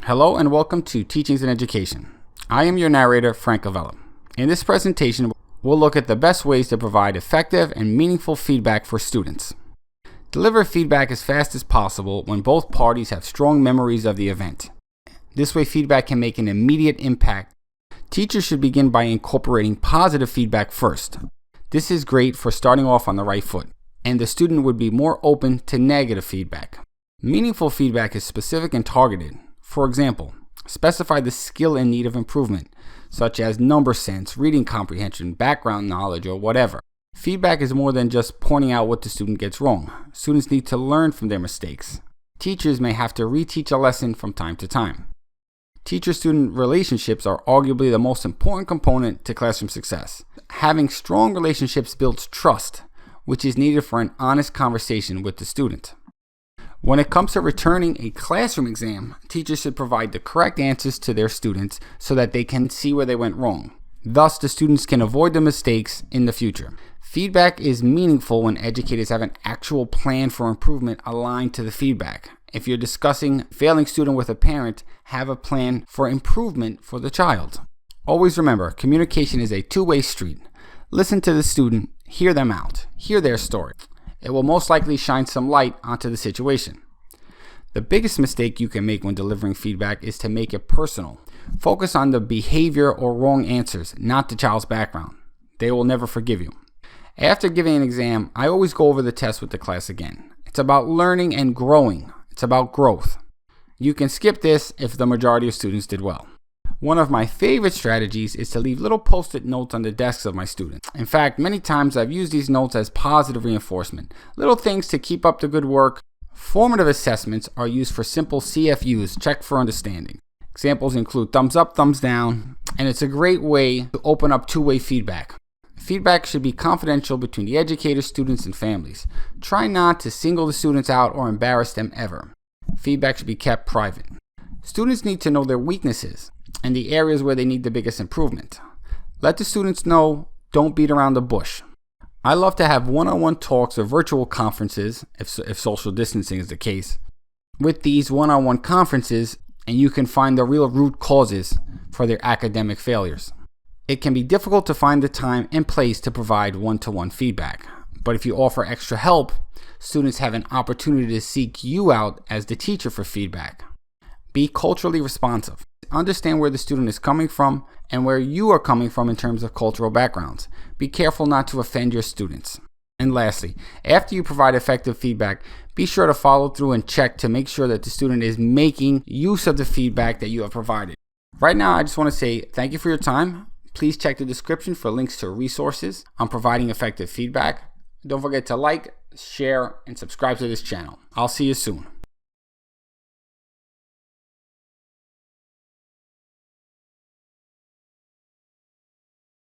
Hello and welcome to Teachings in Education. I am your narrator, Frank Avella. In this presentation, we'll look at the best ways to provide effective and meaningful feedback for students. Deliver feedback as fast as possible when both parties have strong memories of the event. This way, feedback can make an immediate impact. Teachers should begin by incorporating positive feedback first. This is great for starting off on the right foot, and the student would be more open to negative feedback. Meaningful feedback is specific and targeted. For example, specify the skill in need of improvement, such as number sense, reading comprehension, background knowledge, or whatever. Feedback is more than just pointing out what the student gets wrong. Students need to learn from their mistakes. Teachers may have to reteach a lesson from time to time. Teacher-student relationships are arguably the most important component to classroom success. Having strong relationships builds trust, which is needed for an honest conversation with the student. When it comes to returning a classroom exam, teachers should provide the correct answers to their students so that they can see where they went wrong. Thus, the students can avoid the mistakes in the future. Feedback is meaningful when educators have an actual plan for improvement aligned to the feedback. If you're discussing failing student with a parent, have a plan for improvement for the child. Always remember, communication is a two-way street. Listen to the student, hear them out, hear their story. It will most likely shine some light onto the situation. The biggest mistake you can make when delivering feedback is to make it personal. Focus on the behavior or wrong answers, not the child's background. They will never forgive you. After giving an exam, I always go over the test with the class again. It's about learning and growing. It's about growth. You can skip this if the majority of students did well. One of my favorite strategies is to leave little post-it notes on the desks of my students. In fact, many times I've used these notes as positive reinforcement, little things to keep up the good work. Formative assessments are used for simple CFUs, check for understanding. Examples include thumbs up, thumbs down, and it's a great way to open up two-way feedback. Feedback should be confidential between the educators, students, and families. Try not to single the students out or embarrass them ever. Feedback should be kept private. Students need to know their weaknesses and the areas where they need the biggest improvement. Let the students know, don't beat around the bush. I love to have one-on-one talks or virtual conferences, if social distancing is the case. With these one-on-one conferences, and you can find the real root causes for their academic failures. It can be difficult to find the time and place to provide one-to-one feedback, but if you offer extra help, students have an opportunity to seek you out as the teacher for feedback. Be culturally responsive. Understand where the student is coming from and where you are coming from in terms of cultural backgrounds. Be careful not to offend your students. And lastly, after you provide effective feedback, be sure to follow through and check to make sure that the student is making use of the feedback that you have provided. Right now, I just want to say thank you for your time. Please check the description for links to resources on providing effective feedback. Don't forget to like, share, and subscribe to this channel. I'll see you soon.